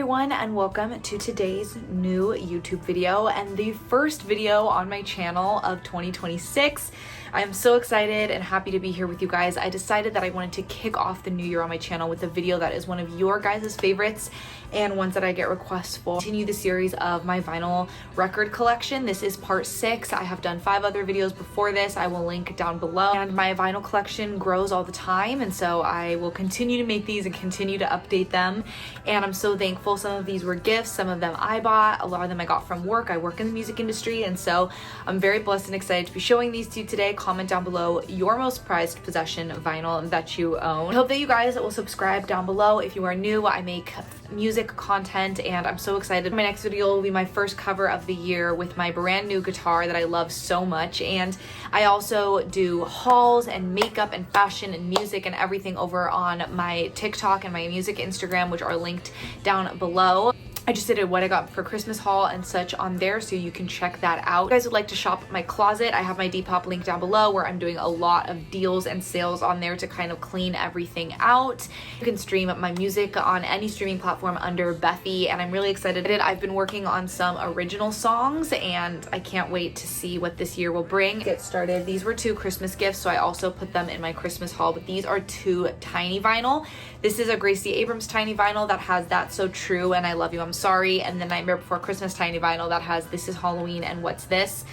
everyone, and welcome to today's new YouTube video and the first video on my channel of 2026. I am so excited and happy to be here with you guys. I decided that I wanted to kick off the new year on my channel with a video that is one of your guys' favorites and ones that I get requests for. Continue the series of my vinyl record collection. This is part 6. I have done 5 other videos before this. I will link down below. And my vinyl collection grows all the time, and so I will continue to make these and continue to update them. And I'm so thankful. Some of these were gifts, some of them I bought, a lot of them I got from work. I work in the music industry, and so I'm very blessed and excited to be showing these to you today. Comment down below your most prized possession vinyl that you own. I hope that you guys will subscribe down below if you are new. I make music content and I'm so excited. My next video will be my first cover of the year with my brand new guitar that I love so much. And I also do hauls and makeup and fashion and music and everything over on my TikTok and my music Instagram, which are linked down below. I just did a what I got for Christmas haul and such on there, so you can check that out. If you guys would like to shop my closet, I have my Depop link down below where I'm doing a lot of deals and sales on there to kind of clean everything out. You can stream my music on any streaming platform under Bethy, and I'm really excited. I've been working on some original songs and I can't wait to see what this year will bring. Get started. These were 2 Christmas gifts, so I also put them in my Christmas haul, but these are 2 tiny vinyl. This is a Gracie Abrams tiny vinyl that has That's So True and I Love You, I'm Sorry, and the Nightmare Before Christmas tiny vinyl that has This Is Halloween and What's This.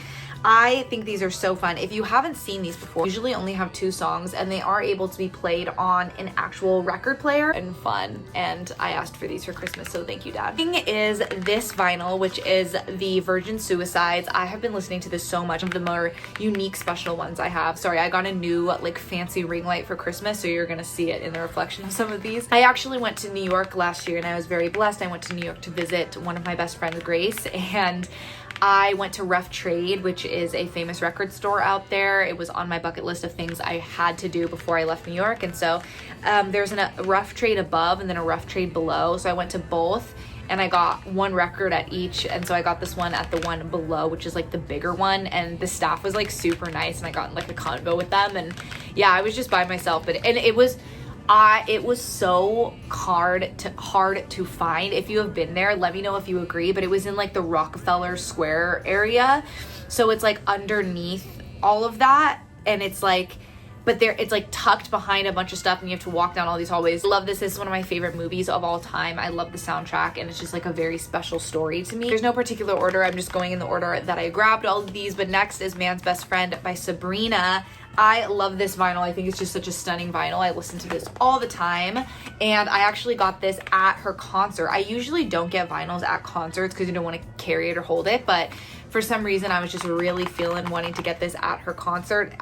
I think these are so fun. If you haven't seen these before, I usually only have 2 songs and they are able to be played on an actual record player and fun. And I asked for these for Christmas, so thank you, Dad. The thing is this vinyl, which is the Virgin Suicides. I have been listening to this so much, of the more unique special ones I have. Sorry, I got a new like fancy ring light for Christmas, so you're gonna see it in the reflection of some of these. I actually went to New York last year and I was very blessed. I went to New York to visit one of my best friends, Grace, and I went to Rough Trade, which is a famous record store out there. It was on my bucket list of things I had to do before I left New York. And so there's a Rough Trade above and then a Rough Trade below. So I went to both and I got 1 record at each. And so I got this one at the one below, which is like the bigger one. And the staff was like super nice and I got in like a convo with them. And yeah, I was just by myself. But it was so hard to find. If you have been there, let me know if you agree, but it was in like the Rockefeller Square area. So it's like underneath all of that. And it's like, but it's like tucked behind a bunch of stuff and you have to walk down all these hallways. I love this. This is one of my favorite movies of all time. I love the soundtrack and it's just like a very special story to me. There's no particular order. I'm just going in the order that I grabbed all of these. But next is Man's Best Friend by Sabrina. I love this vinyl. I think it's just such a stunning vinyl. I listen to this all the time. And I actually got this at her concert. I usually don't get vinyls at concerts because you don't want to carry it or hold it. But for some reason, I was just really feeling wanting to get this at her concert.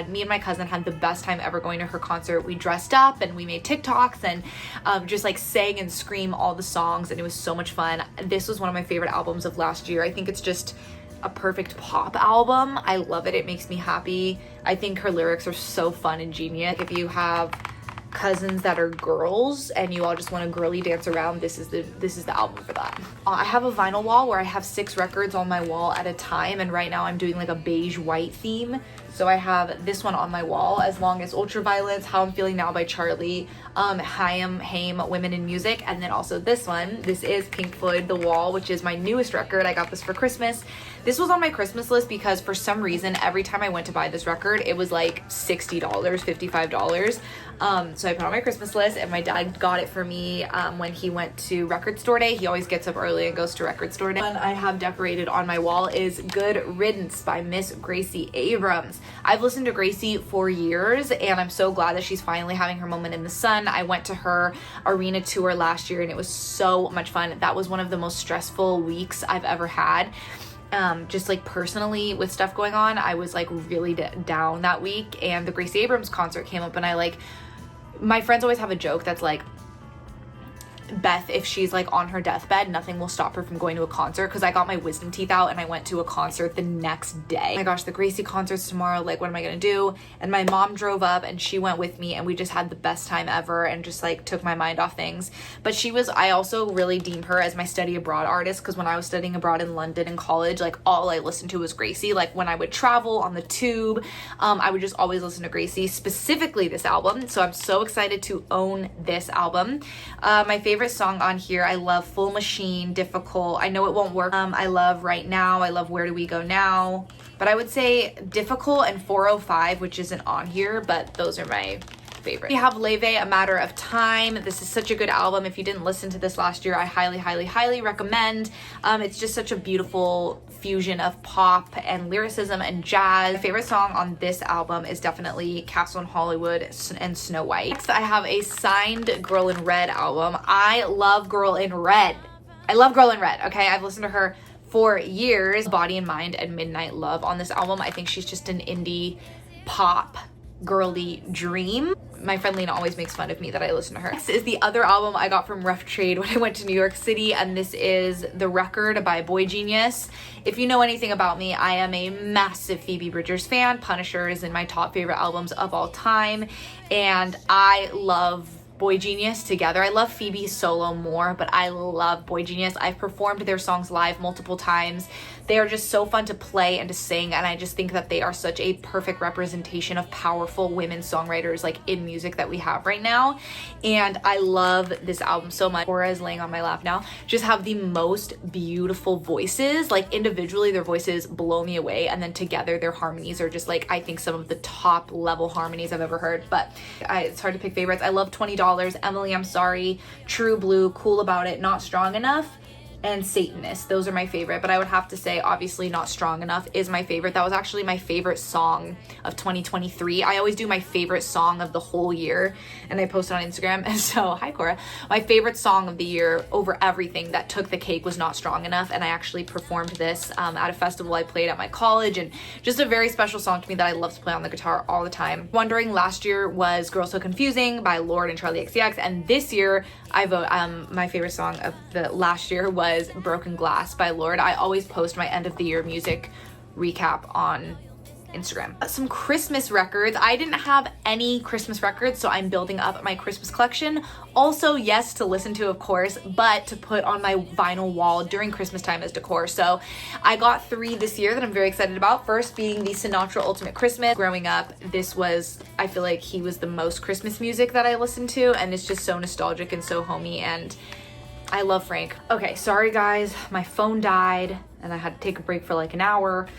Me and my cousin had the best time ever going to her concert. We dressed up and we made TikToks and just like sang and scream all the songs. And it was so much fun. This was one of my favorite albums of last year. I think it's just a perfect pop album. I love it. It makes me happy. I think her lyrics are so fun and genius. If you have cousins that are girls and you all just want to girly dance around, this is the album for that. I have a vinyl wall where I have 6 records on my wall at a time, and right now I'm doing like a beige white theme. So I have this one on my wall, As Long as Ultraviolence, How I'm Feeling Now by Charlie, Haim, Women in Music, and then also this one. This is Pink Floyd, The Wall, which is my newest record. I got this for Christmas. This was on my Christmas list because for some reason, every time I went to buy this record, it was like $60, $55. So I put it on my Christmas list, and my dad got it for me when he went to record store day. He always gets up early and goes to record store day. One I have decorated on my wall is Good Riddance by Miss Gracie Abrams. I've listened to Gracie for years, and I'm so glad that she's finally having her moment in the sun. I went to her arena tour last year, and it was so much fun. That was one of the most stressful weeks I've ever had. Just like personally with stuff going on, I was like really down that week, and the Gracie Abrams concert came up, and my friends always have a joke that's like, Beth, if she's like on her deathbed, nothing will stop her from going to a concert, because I got my wisdom teeth out and I went to a concert the next day. Oh my gosh, the Gracie concert's tomorrow, like what am I gonna do? And my mom drove up and she went with me, and we just had the best time ever and just like took my mind off things. But I also really deem her as my study abroad artist, because when I was studying abroad in London in college, like all I listened to was Gracie. Like when I would travel on the tube, I would just always listen to Gracie, specifically this album. So I'm so excited to own this album. My favorite favorite song on here, I love Full Machine, Difficult, I Know It Won't Work, I love Right Now, I love Where Do We Go Now, but I would say Difficult and 405, which isn't on here, but those are my favorite. We have Laufey, A Matter of Time. This is such a good album. If you didn't listen to this last year, I highly recommend. It's just such a beautiful fusion of pop and lyricism and jazz. My favorite song on this album is definitely Castle in Hollywood and Snow White. Next, I have a signed Girl in Red album. I love Girl in Red. I love Girl in Red, okay? I've listened to her for years. Body and Mind and Midnight Love on this album. I think she's just an indie pop girly dream. My friend Lena always makes fun of me that I listen to her. This is the other album I got from Rough Trade when I went to New York City, and this is The Record by Boy Genius. If you know anything about me, I am a massive Phoebe Bridgers fan. Punisher is in my top favorite albums of all time, and I love Boy Genius together. I love Phoebe solo more, but I love Boy Genius. I've performed their songs live multiple times. They are just so fun to play and to sing, and I just think that they are such a perfect representation of powerful women songwriters like in music that we have right now. And I love this album so much. Cora is laying on my lap now. Just have the most beautiful voices. Like individually their voices blow me away, and then together their harmonies are just like, I think some of the top level harmonies I've ever heard. But it's hard to pick favorites. I love $20, Emily, I'm Sorry, True Blue, Cool About It, Not Strong Enough, and Satanist. Those are my favorite, but I would have to say obviously Not Strong Enough is my favorite. That was actually my favorite song of 2023. I always do my favorite song of the whole year, and I post it on Instagram. And so, hi Cora. My favorite song of the year over everything that took the cake was Not Strong Enough, and I actually performed this at a festival I played at my college, and just a very special song to me that I love to play on the guitar all the time. Wondering last year was Girl So Confusing by Lorde and Charlie XCX, and this year I vote my favorite song of the last year was Broken Glass by Lorde. I always post my end of the year music recap on Instagram. Some Christmas records. I didn't have any Christmas records, so I'm building up my Christmas collection. Also, yes, to listen to, of course, but to put on my vinyl wall during Christmas time as decor. So I got 3 this year that I'm very excited about. First being the Sinatra Ultimate Christmas. Growing up, this was, I feel like he was the most Christmas music that I listened to, and it's just so nostalgic and so homey, and I love Frank. Okay, sorry guys, my phone died and I had to take a break for like an hour,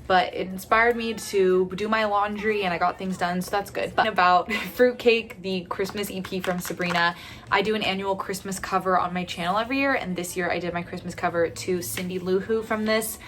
but it inspired me to do my laundry and I got things done, so that's good. But about Fruitcake, the Christmas EP from Sabrina, I do an annual Christmas cover on my channel every year, and this year I did my Christmas cover to Cindy Lou Who from this.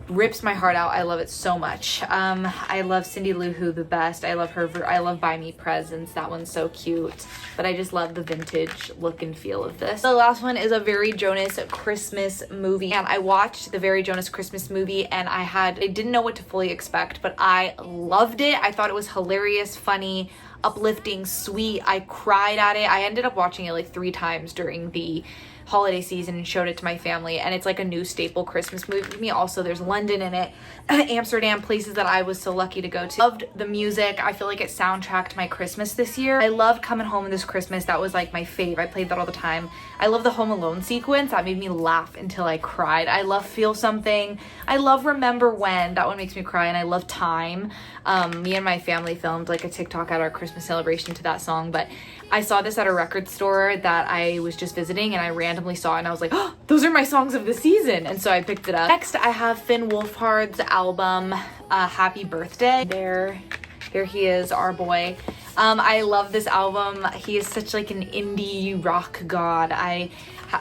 Rips my heart out. I love it so much. I love Cindy Lou Who the best. I love her. I love Buy Me Presents. That one's so cute. But I just love the vintage look and feel of this. The last one is a Very Jonas Christmas movie. And I watched the Very Jonas Christmas movie, and I didn't know what to fully expect, but I loved it. I thought it was hilarious, funny, uplifting, sweet. I cried at it. I ended up watching it like 3 times during the holiday season and showed it to my family, and it's like a new staple Christmas movie to me. Also, there's London in it, Amsterdam, places that I was so lucky to go to. Loved the music. I feel like it soundtracked my Christmas this year. I loved Coming Home This Christmas. That was like my fave. I played that all the time. I love the Home Alone sequence. That made me laugh until I cried. I love Feel Something. I love Remember When. That one makes me cry. And I love Time. Me and my family filmed like a TikTok at our Christmas celebration to that song, but I saw this at a record store that I was just visiting, and I randomly saw it and I was like, oh, those are my songs of the season, and so I picked it up. Next, I have Finn Wolfhard's album, Happy Birthday. There he is, our boy. I love this album. He is such like an indie rock god. I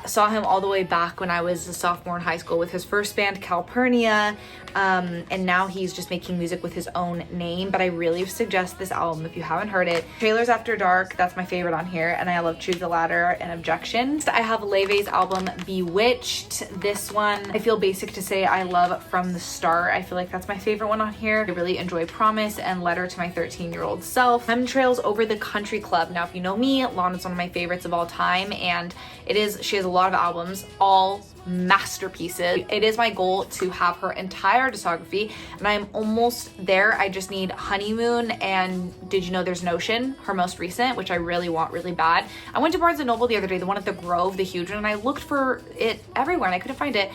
saw him all the way back when I was a sophomore in high school with his first band, Calpurnia, and now he's just making music with his own name, but I really suggest this album if you haven't heard it. Trailers After Dark, that's my favorite on here, and I love Choose the Ladder and Objections. I have Laufey's album, Bewitched. This one, I feel basic to say I love From the Start. I feel like that's my favorite one on here. I really enjoy Promise and Letter to My 13-Year-Old Self. Chemtrails Over the Country Club. Now, if you know me, Lana's one of my favorites of all time, and she has a lot of albums, all masterpieces. It is my goal to have her entire discography, and I'm almost there. I just need Honeymoon and Did You Know There's an Ocean, her most recent, which I really want really bad. I went to Barnes & Noble the other day, the one at the Grove, the huge one, and I looked for it everywhere and I couldn't find it.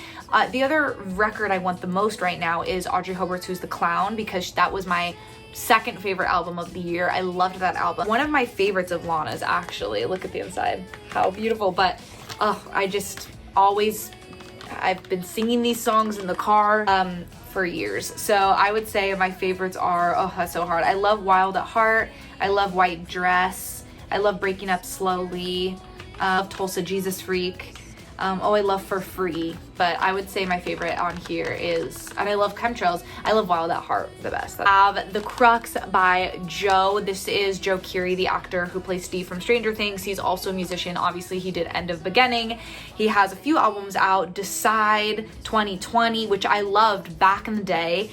The other record I want the most right now is Audrey Hobart's Who's the Clown, because that was my second favorite album of the year. I loved that album. One of my favorites of Lana's, actually. Look at the inside, how beautiful. But I just always, I've been singing these songs in the car for years. So I would say my favorites are, oh, that's so hard. I love Wild at Heart. I love White Dress. I love Breaking Up Slowly. I love Tulsa Jesus Freak. I love For Free, but I would say my favorite on here is, and I love Chemtrails, I love Wild at Heart the best. I have The Crux by Joe. This is Joe Keery, the actor who plays Steve from Stranger Things. He's also a musician. Obviously, he did End of Beginning. He has a few albums out. Decide, 2020, which I loved back in the day,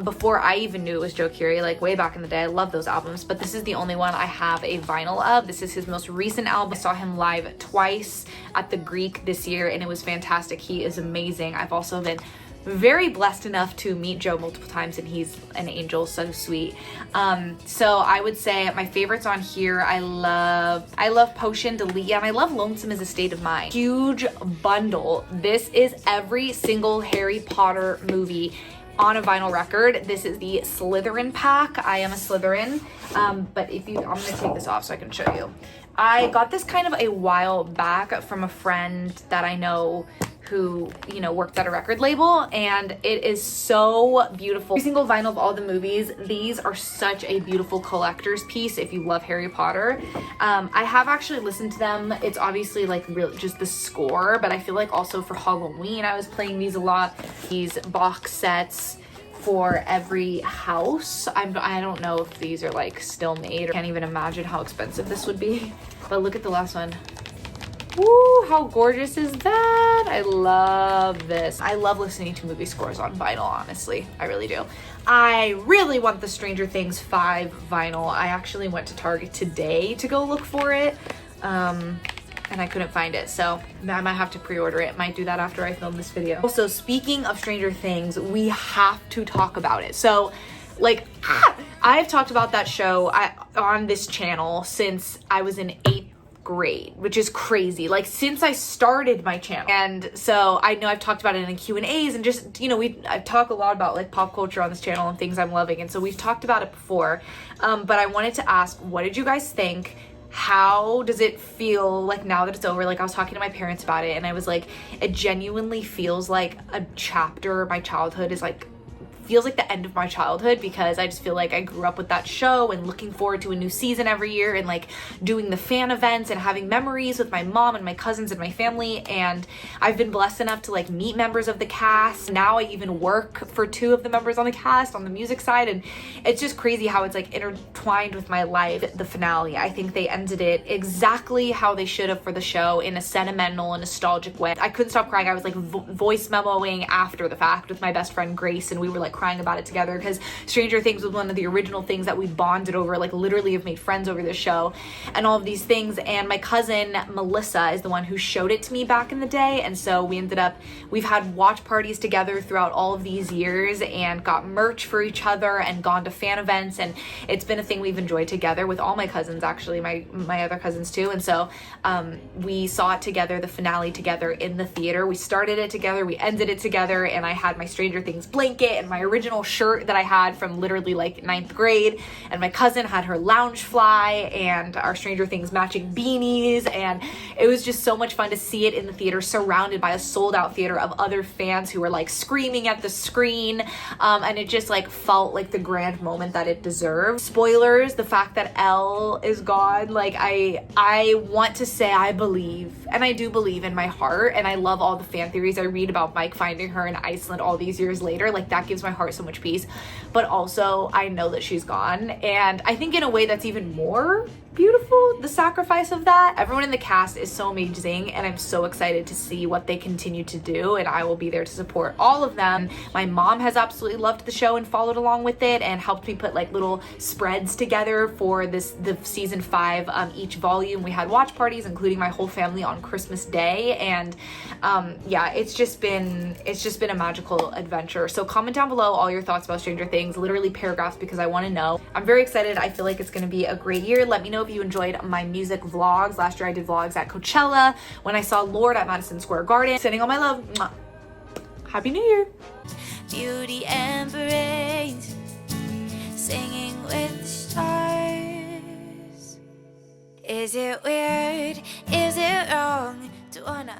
before I even knew it was Joe Keery, like way back in the day. I love those albums, but this is the only one I have a vinyl of. This is his most recent album. I saw him live twice at the Greek this year, and it was fantastic. He is amazing. I've also been very blessed enough to meet Joe multiple times, and he's an angel, so sweet. So I would say my favorites on here, I love Potion, Delete, and I love Lonesome Is a State of Mind. Huge bundle. This is every single Harry Potter movie on a vinyl record. This is the Slytherin pack. I am a Slytherin, but I'm gonna take this off so I can show you. I got this kind of a while back from a friend that I know who, you know, worked at a record label, and it is so beautiful. Every single vinyl of all the movies, these are such a beautiful collector's piece if you love Harry Potter. I have actually listened to them. It's obviously like really just the score, but I feel like also for Halloween I was playing these a lot. These box sets for every house. I don't know if these are like still made, or can't even imagine how expensive this would be. But look at the last one. Woo, how gorgeous is that? I love this. I love listening to movie scores on vinyl, honestly. I really do. I really want the Stranger Things 5 vinyl. I actually went to Target today to go look for it, and I couldn't find it, so I might have to pre-order it. Might do that after I film this video. Also, speaking of Stranger Things, we have to talk about it. So, like, I've talked about that show on this channel since I was in 8th grade, which is crazy, like since I started my channel. And so I know I've talked about it in Q&As, and just, you know, I talk a lot about like pop culture on this channel and things I'm loving, and so we've talked about it before, but I wanted to ask, what did you guys think? How does it feel like now that it's over? Like, I was talking to my parents about it, and I was like, it genuinely feels like a chapter of my childhood is like, feels like the end of my childhood, because I just feel like I grew up with that show and looking forward to a new season every year, and like doing the fan events and having memories with my mom and my cousins and my family. And I've been blessed enough to like meet members of the cast. Now I even work for 2 of the members on the cast on the music side, and it's just crazy how it's like intertwined with my life. The finale, I think they ended it exactly how they should have for the show, in a sentimental and nostalgic way. I couldn't stop crying. I was like voice memoing after the fact with my best friend Grace, and we were like crying about it together, because Stranger Things was one of the original things that we bonded over, like literally have made friends over this show and all of these things. And my cousin Melissa is the one who showed it to me back in the day, and so we've had watch parties together throughout all of these years, and got merch for each other, and gone to fan events, and it's been a thing we've enjoyed together with all my cousins, actually, my other cousins too. And so we saw it together, the finale together in the theater. We started it together, we ended it together, and I had my Stranger Things blanket and my original shirt that I had from literally like 9th grade, and my cousin had her Loungefly and our Stranger Things matching beanies, and it was just so much fun to see it in the theater, surrounded by a sold out theater of other fans who were like screaming at the screen, and it just like felt like the grand moment that it deserved. Spoilers, the fact that Elle is gone, like I want to say I believe, and I do believe in my heart, and I love all the fan theories I read about Mike finding her in Iceland all these years later. Like, that gives my heart so much peace. But also I know that she's gone, and I think in a way that's even more beautiful? The sacrifice of that. Everyone in the cast is so amazing, and I'm so excited to see what they continue to do, and I will be there to support all of them. My mom has absolutely loved the show and followed along with it and helped me put like little spreads together for the season 5 each volume. We had watch parties, including my whole family on Christmas Day, and yeah, it's just been a magical adventure. So comment down below all your thoughts about Stranger Things, literally paragraphs, because I want to know. I'm very excited. I feel like it's going to be a great year. Let me know if you enjoyed my music vlogs. Last year I did vlogs at Coachella, when I saw Lord at Madison Square Garden. Sending all my love. Mwah. Happy New Year. Beauty and brains, singing with the stars. Is it weird? Is it wrong to wanna